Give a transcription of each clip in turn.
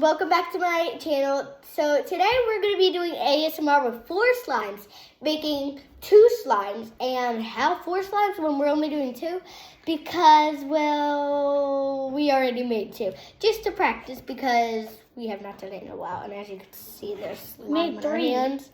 welcome back to my channel. So today we're going to be doing ASMR with 4 slimes, making 2 slimes, and how 4 slimes when we're only doing 2? Because, well, we already made 2, just to practice because we have not done it in a while, and as you can see, there's slime in our hands.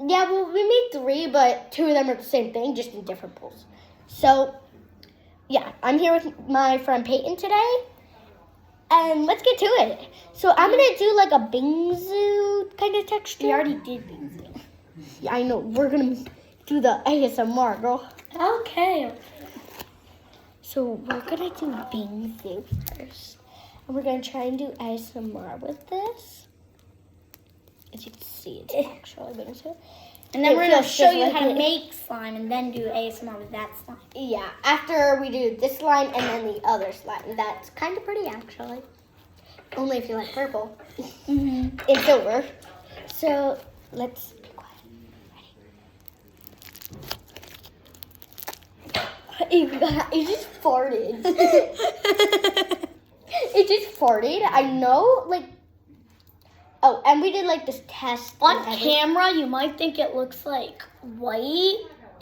Yeah, well, we made 3, but 2 of them are the same thing, just in different bowls. So, yeah, I'm here with my friend Peyton today. And let's get to it. So I'm going to do like a bingsu kind of texture. We already did bingsu. Yeah, I know. We're going to do the ASMR, girl. Okay. So we're going to do bingsu first. And we're going to try and do ASMR with this. As you can see, it's actually bingsu. And then we're going to show you how to make slime and then do ASMR with that slime. Yeah, after we do this slime and then the other slime. That's kind of pretty, actually. Only if you like purple. Mm-hmm. It's over. So, let's be quiet. Ready? It just farted. It just farted. I know, like... Oh, and we did like this test. On camera, you might think it looks like white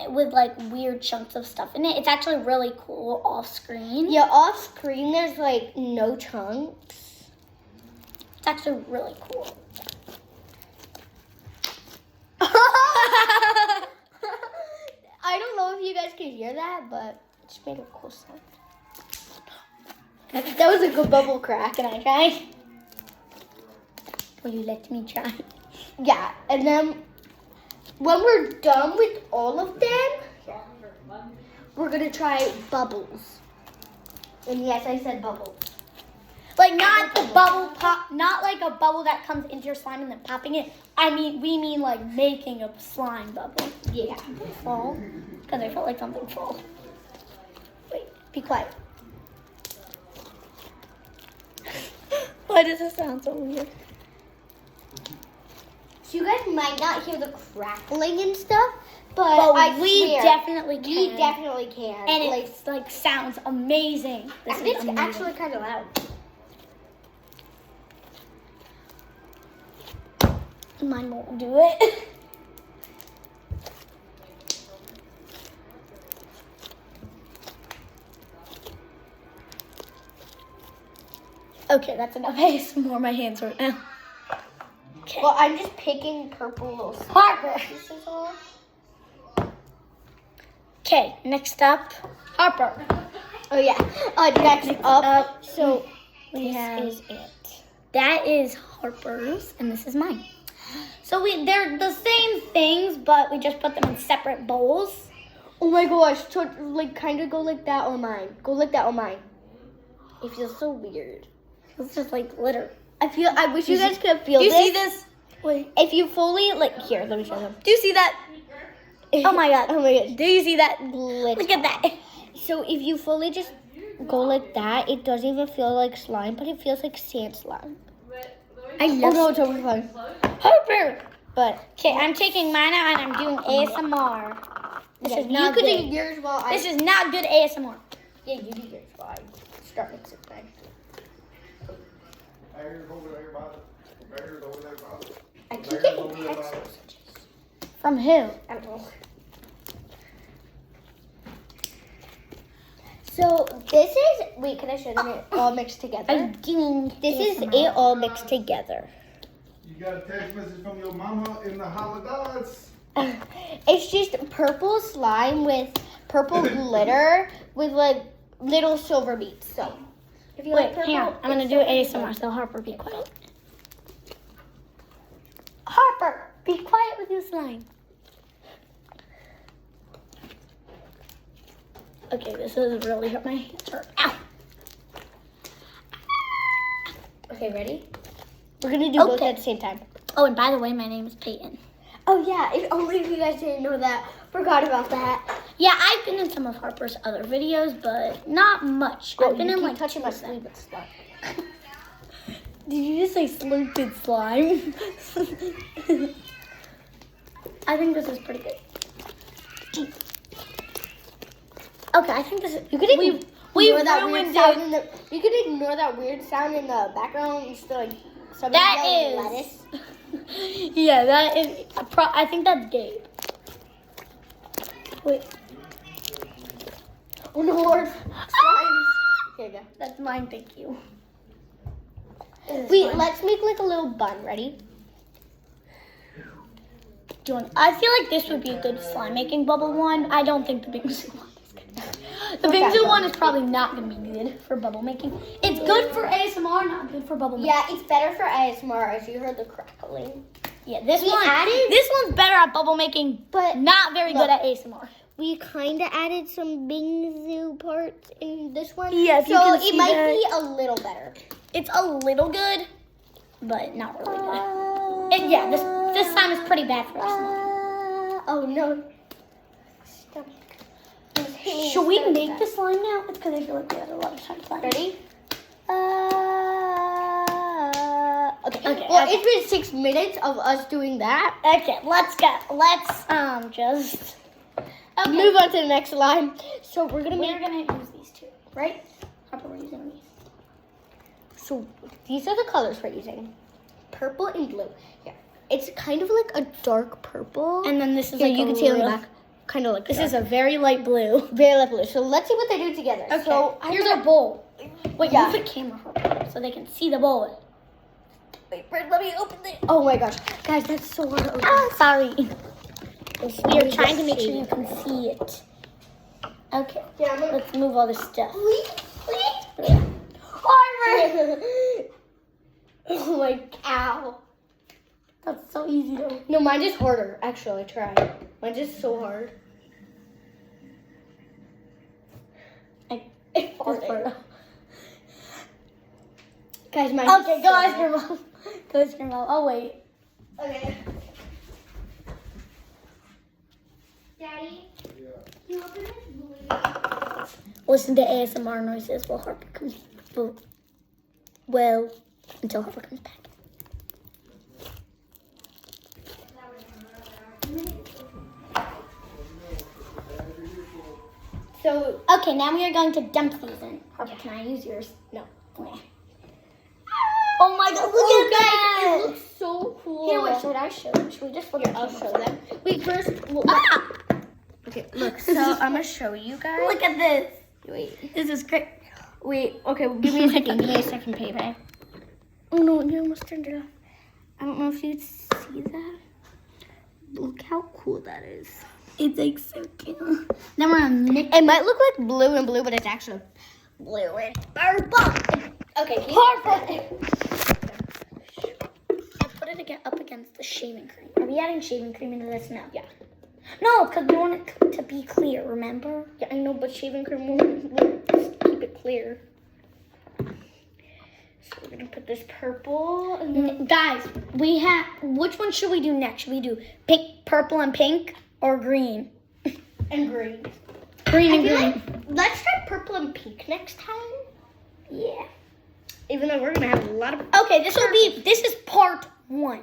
with like weird chunks of stuff in it. It's actually really cool off screen. Yeah, off screen there's like no chunks. It's actually really cool. I don't know if you guys can hear that, but it just made a cool sound. That was a good bubble crack. Can I try? Will you let me try? Yeah, and then when we're done with all of them, we're gonna try bubbles. And yes, I said bubbles. Like not the bubble pop, not like a bubble that comes into your slime and then popping it. We mean like making a slime bubble. Yeah. Fall? Because I felt like something fall. Wait, be quiet. Why does it sound so weird? So you guys might not hear the crackling and stuff, but we swear, definitely can. We definitely can. And it like sounds amazing. And it's actually kind of loud. Mine won't do it. Okay, that's enough ASMR. My hands right now. Okay. Well, I'm just picking purple little Harper. pieces off. Okay, next up, Harper. Oh yeah. Next up. So We have this is it. that is Harper's, and this is mine. So they're the same things, but we just put them in separate bowls. Oh my gosh. So like kind of go like that on mine. Go like that on mine. It feels so weird. It's just like glitter. I wish you guys could feel this. Do you see this? Wait. If you fully like here, let me show them. Do you see that? Oh my god. Oh my gosh. Do you see that? Glitter. Look at that. So if you fully just go like that, it doesn't even feel like slime, but it feels like sand slime. I love no, it's over fun. Harper. But Okay, I'm taking mine out and I'm doing ASMR. This is not you could good. do yours while This is not good ASMR. Yeah, you do yours while I start mixing things. I keep getting text messages. From who? I don't know. So this is, wait, can I show them it all mixed together? I'm doing This is ASMR. it all mixed together. You got a text message from your mama in the holidays. It's just purple slime with purple glitter with like little silver beads. So if you like Wait, purple, hang on. I'm going to do ASMR, so Harper, be quiet. Harper, be quiet with your slime. Okay, this is really hurt my hands. Ow. Okay, ready? We're gonna do both Okay. at the same time. Oh, and by the way, my name is Peyton. Oh yeah, if only if you guys didn't know that. Forgot about that. Yeah, I've been in some of Harper's other videos, but not much. Oh, I've been you in keep like touching my 2%. sleeve and stuff. Did you just say slurped slime? I think this is pretty good. Okay, I think this is. You could even We ignore that weird ruined sound it. in the. You can ignore that weird sound in the background and still like somebody That yelling is. lettuce. Yeah, that is. I think that's Gabe. Wait. Oh no, more slimes. Here you go. That's mine, thank you. Wait, let's make like a little bun. Ready? I feel like this would be a good slime making bubble one. I don't think the Bingsu one is good. The Bingsu one is probably not going to be good for bubble making. It's good for ASMR, not good for bubble making. Yeah, it's better for ASMR as you heard the crackling. Yeah, this We one. added- This one's better at bubble making, But not very look. good at ASMR. We kind of added some Bingsu parts in this one. Yes, you so can it see might that. be a little better. It's a little good, but not really good. And yeah, this slime is pretty bad for us. Oh no. Stomach. It's hitting me Should we so make bad. the slime now? It's because I feel like we had a lot of time planning. Ready? Okay. Okay, Well, okay. it's been 6 minutes of us doing that. Okay, let's go. Let's just Move on to the next line. So we're gonna We're make. gonna use these two, right? Harper, we're using these. So these are the colors we're using: purple and blue. Yeah. It's kind of like a dark purple. And then this is Here, like you a can see on the real- back. Kind of like This is a very light blue. very light blue. So let's see what they do together. Okay. So Here's our bowl. Wait, Yeah. move the camera Harper, so they can see the bowl. Wait, Brett, let me open it. Oh my gosh, guys, that's so hard to open. Ah, sorry. We are me trying to just make sure see you can see it. Okay. Yeah, I'm gonna. Let's move all this stuff. Please. Harper! Oh my cow. That's so easy though. No, mine is harder. Actually, try. Mine's just so hard. It's harder. Guys, mine. Okay, go ask your mom. Go ask your mom. Oh wait. Okay. Daddy, you open this? Listen to ASMR noises while Harper comes. Well, until Harper comes back. So, Okay, now we are going to dump these in. Harper, can I use yours? no. Yeah. Oh my god, look Oh, at guys, that! it looks so cool. Here, wait, should I show them? Should we just look Here, at I'll camera? show them. Wait, first. Well, Ah! okay, look. So, I'm gonna show you guys. Look at this. Wait. This is great. Wait, okay, give me a second. Give me a second, Pepe. Oh no, you almost turned it off. I don't know if you'd see that. Look how cool that is. It's like so cute. Then we're gonna mix. It might look like blue and blue, but it's actually blue and purple. Okay, I'll put it up against the shaving cream. Are we adding shaving cream into this now? Yeah. No, because we want it to be clear, remember? Yeah, I know, but shaving cream won't keep it clear. So we're gonna put this purple and then Guys, we have. Which one should we do next? Should we do pink, purple, and pink, or green? and green. Green I and feel green. like let's try purple and pink next time. Yeah. Even though we're gonna have a lot of. Okay, this is part 1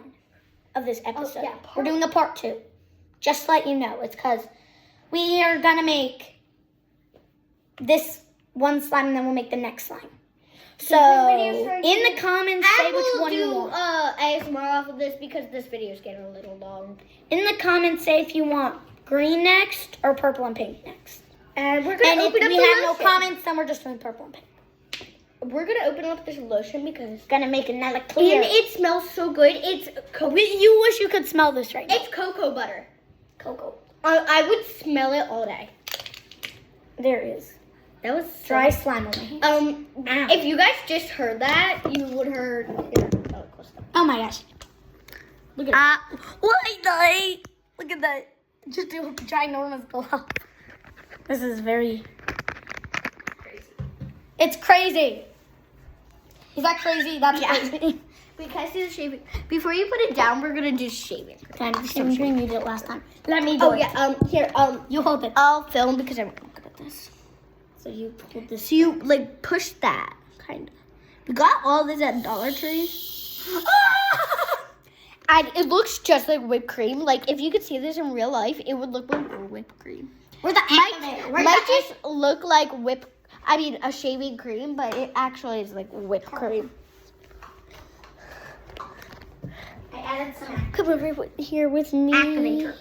of this episode. yeah, We're doing the part 2. Just to let you know, it's because we are gonna make this one slime and then we'll make the next slime. So video's starting in to- the comments say which one you want. ASMR off of this because this video is getting a little long. In the comments say if you want green next or purple and pink next. And we're gonna And if open up we the have no lotion. comments, then we're just doing purple and pink. We're gonna open up this lotion because Gonna make another clear. and it smells so good. It's You wish you could smell this right now. it's cocoa butter. Cocoa. I would smell it all day. There is. That was Dry slime on my hands. Ow. If you guys just heard that, you would heard. Here, close that. Oh my gosh. Look at Look at that. Just do a ginormous blob. This is very crazy. It's crazy. Is that crazy? That's Yeah. crazy. Because the shaving. Before you put it down, we're gonna do shaving. Can I do shaving cream? You did it last time. Let me do Oh it. yeah. Here. You hold it. I'll film because I'm good at this. So you hold this. So you like push that kind of. We got all this at Dollar Tree. And it looks just like whipped cream. Like if you could see this in real life, it would look like whipped cream. Where's the Might just look like whipped. I mean, a shaving cream, but it actually is like whipped cream. I added some Come over here with me. activator.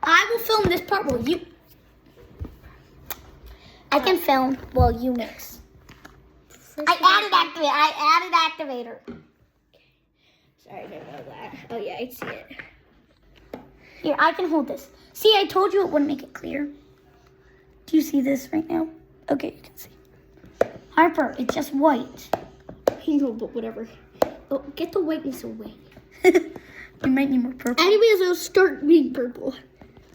I will film this part while you. I can film while you mix. I added activator. Sorry, I didn't know that. Oh yeah, I see it. Here, I can hold this. See, I told you it wouldn't make it clear. Do you see this right now? Okay, you can see. Harper, it's just white. I know, but whatever. Oh, get the whiteness away. You might need more purple. Anyways, it'll start being purple.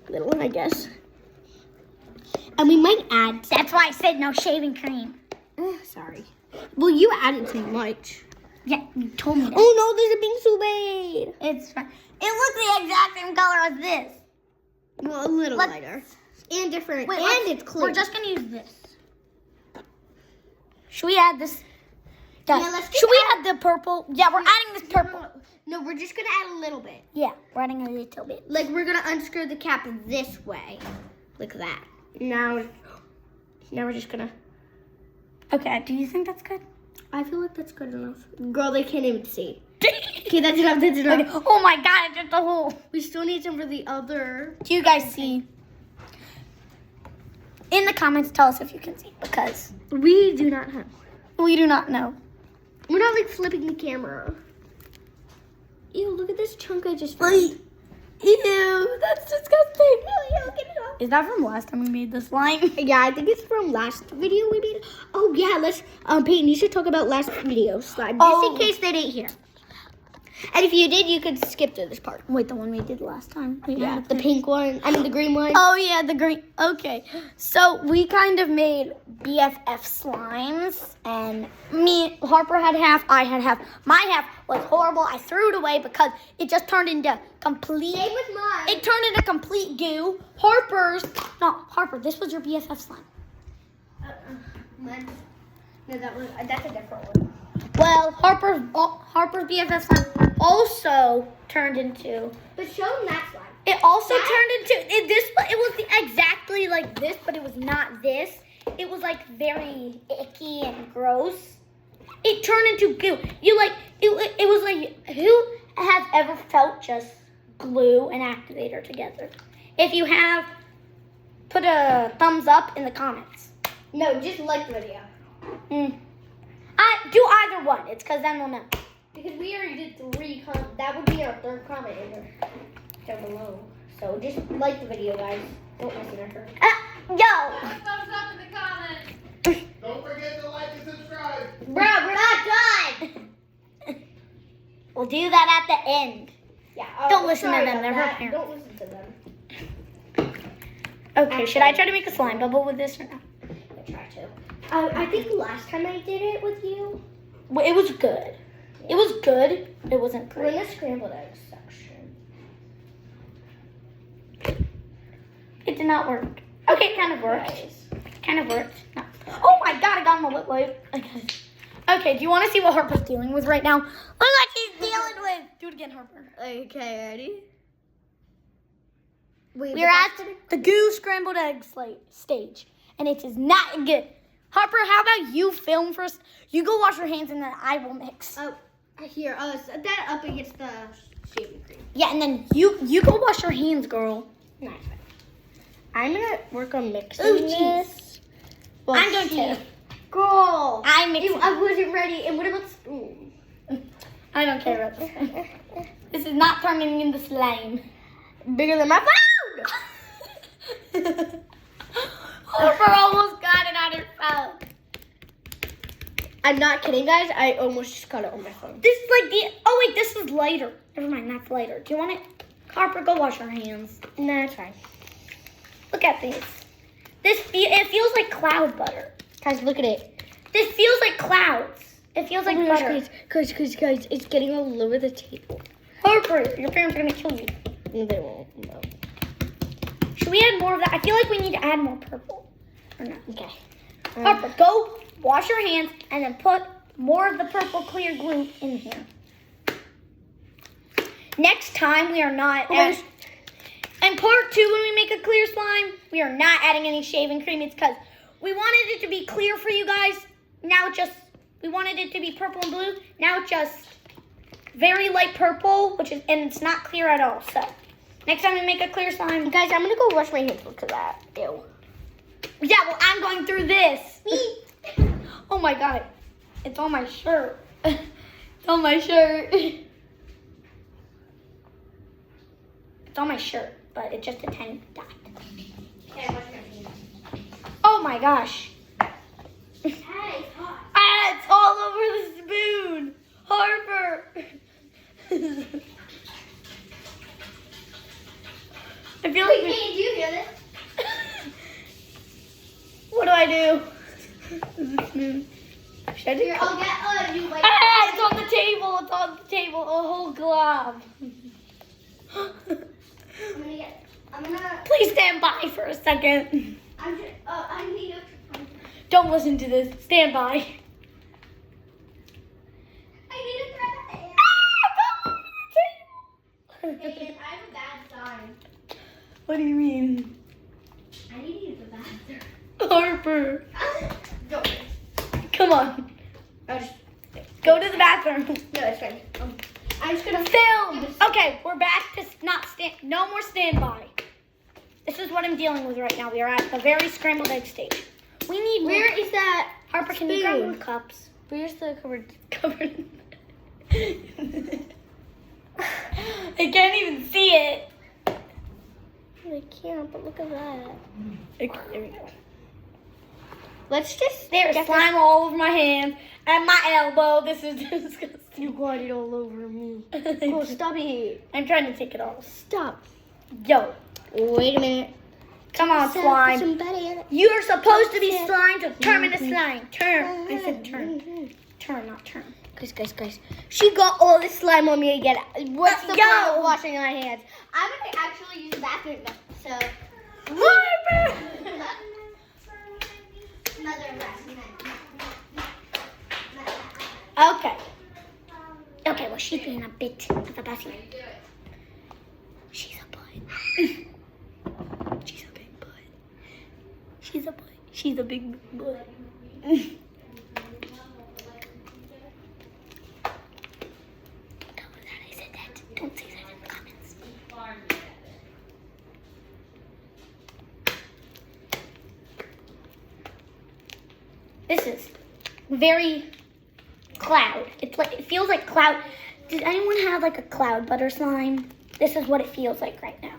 Little, I guess. And we might add. That's why I said no shaving cream. Sorry. Well, you added too much. Yeah, you told me that. Oh no, there's a bing It's fine. It looks the exact same color as this. Well, a little Let's- lighter. And different. Wait, and it's clear. We're just gonna use this. Should we add this? Guys, Yeah, let's should we add the purple? Yeah, we're adding this purple. No, we're just gonna add a little bit. Yeah, we're adding a little bit. Like we're gonna unscrew the cap this way, like that. Now we're just gonna. Okay, do you think that's good? I feel like that's good enough. Girl, they can't even see. Okay, that's enough. That's enough. Okay. Oh my god, it's just a hole. We still need some for the other. Do you guys see? In the comments, tell us if you can see, because We do not have. we do not know. We're not like flipping the camera. Ew, look at this chunk I just found. Ew, that's disgusting. Ew, get it off. Is that from last time we made this slime? Yeah, I think it's from last video we made. Oh yeah, let's Peyton, you should talk about last video slime, just in case they didn't hear. And if you did, you could skip through this part. Wait, the one we did last time? Yeah, the pink one. I mean the green one. Oh yeah, the green. Okay, so we kind of made BFF slimes, and Harper had half, I had half. My half was horrible. I threw it away because it just turned into complete. Same with mine. It turned into complete goo. Harper, this was your BFF slime. Mine. No, that's a different one. Well, Harper's BFF slime also turned into. But show them that slime. It also turned into it was exactly like this, but it was not this. It was like very icky and gross. It turned into goo. It was like, who has ever felt just glue and activator together? If you have, put a thumbs up in the comments. No, just like the video. I do either one. It's because then we'll know. Because we already did 3 that would be our 3rd comment down below. So just like the video, guys. Don't listen to her. Yo. Thumbs up in the comments. Don't forget to like and subscribe. Bro, we're not done! We'll do that at the end. Yeah. Don't listen to sorry them, about they're that. her Don't listen to them. Okay, should I try to make a slime bubble with this or no? I try to. I think last time I did it with you, Well, it was good. It was good. It wasn't we're in great. the scrambled eggs section. It did not work. Okay, it kind of worked. Kind of worked. No. Oh my god, I got my lip wipe. Okay, do you want to see what Harper's dealing with right now? Look like he's dealing with. Do it again, Harper. Okay, ready? Wait, We're at the goo scrambled egg stage, and it is not good. Harper, how about you film first? You go wash your hands, and then I will mix. Oh, here. Set that up against the shaving cream. Yeah, and then you go wash your hands, girl. Nice. I'm gonna work on mixing Ooh, jeez. this. Well, I'm going to. Girl, I mix it. I wasn't ready. And what about spoon? I don't care about this. This is not turning into slime. Bigger than my phone. Harper almost got it on her phone. I'm not kidding, guys. I almost just got it on my phone. This is like the. Oh wait, this is lighter. Never mind, that's lighter. Do you want it? Harper, go wash your hands. Nah, it's fine. Look at these. It feels like cloud butter. Guys, look at it. This feels like clouds. It feels like butter. Guys, it's getting all over the table. Harper, your parents are gonna kill you. No, they won't. No. Should we add more of that? I feel like we need to add more purple. Or not? Okay. Harper, go wash your hands and then put more of the purple clear glue in here. Next time we are not adding. And part 2, when we make a clear slime, we are not adding any shaving cream. It's because We wanted it to be clear for you guys. Now we wanted it to be purple and blue. Now it's just very light purple, and it's not clear at all. So next time we make a clear slime. Guys, I'm gonna go wash my hands because of that. Ew. Yeah, well, I'm going through this. Oh my God, it's on my shirt. It's on my shirt. It's on my shirt, but it's just a tiny dot. Okay, wash my hands. Oh my gosh. Hey, it's hot. Ah, it's all over the spoon. Harper. I feel like. Wait, do you hear this? What do I do? Should I do? Here, I'll get a new light. Ah, it's on the table. It's on the table. A whole glob. I'm gonna. Please stand by for a second. I need a. Don't listen to this. Stand by. I need a thread. Ah, Hey, I have a bad sign. what do you mean? I need to use the bathroom. Harper, Don't. come on. I'll just. Go to the bathroom. No, it's fine. I'm just gonna Film. Okay, we're back to not stand. No more standby. This is what I'm dealing with right now. We are at the very scrambled egg stage. We need. Where is that? Harper, can you grab spoon? more cups? Where's the cupboard? Covered. I can't even see it. I can't, but look at that. Okay, there we go. Let's just. There's get slime all over my hand and my elbow. This is disgusting. You got it all over me. Oh, stop it. I'm trying to take it off. Stop. Yo, Wait a minute. come on, slime. Somebody in it. You're supposed to be slime to turn into slime. Turn. I said turn. Turn, not turn. Guys. She got all this slime on me again. What's the Go. point of washing my hands? I'm gonna actually use the bathroom now. So. Okay. Okay, well, she's being a bit of a bessie. She's a butt. She's a big butt. She's a butt. She's a big butt. Don't tell her that I said that. Don't say that in the comments. This is very cloud. It's like, it feels like cloud. Does anyone have like a cloud butter slime? This is what it feels like right now.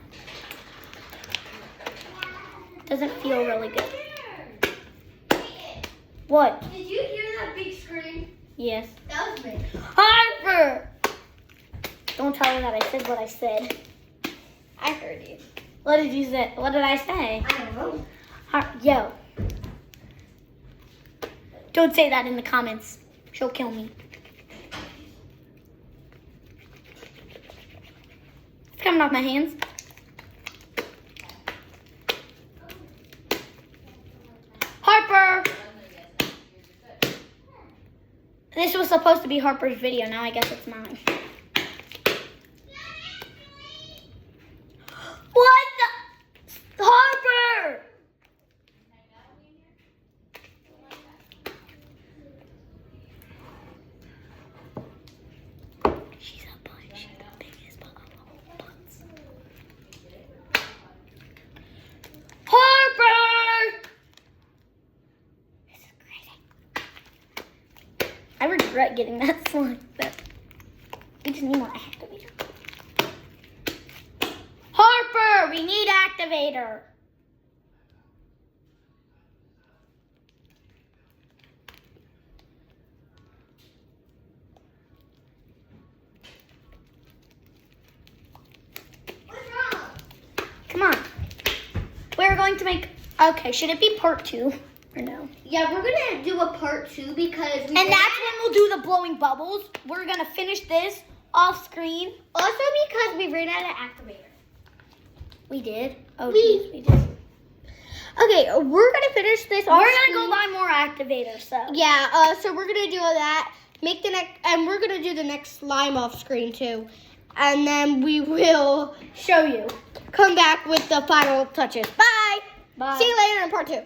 Doesn't feel really good. What? Did you hear that big scream? Yes. That was me. Harper! Don't tell her that I said what I said. I heard you. What did you say? What did I say? I don't know. Yo. Don't say that in the comments. She'll kill me. It's coming off my hands. Harper! This was supposed to be Harper's video. Now I guess it's mine. What the? Harper! She's a butt. She's the biggest butt of all butts. Harper! This is crazy. I regret getting that slime, but we just need more activator. Harper, we need activator. What's wrong? Come on. We're going to make, okay, should it be part 2 or no? Yeah, we're gonna do a part 2 because we And that's when we'll do the blowing bubbles. We're gonna finish this off screen. also because we ran out of activator. We did. Oh, We- geez, we did. Okay, we're gonna finish this. We're gonna go buy more activators. So Yeah, so we're gonna do all that. Make the next, and we're gonna do the next slime off screen too, and then we will show you. come back with the final touches. Bye. Bye. See you later in part 2.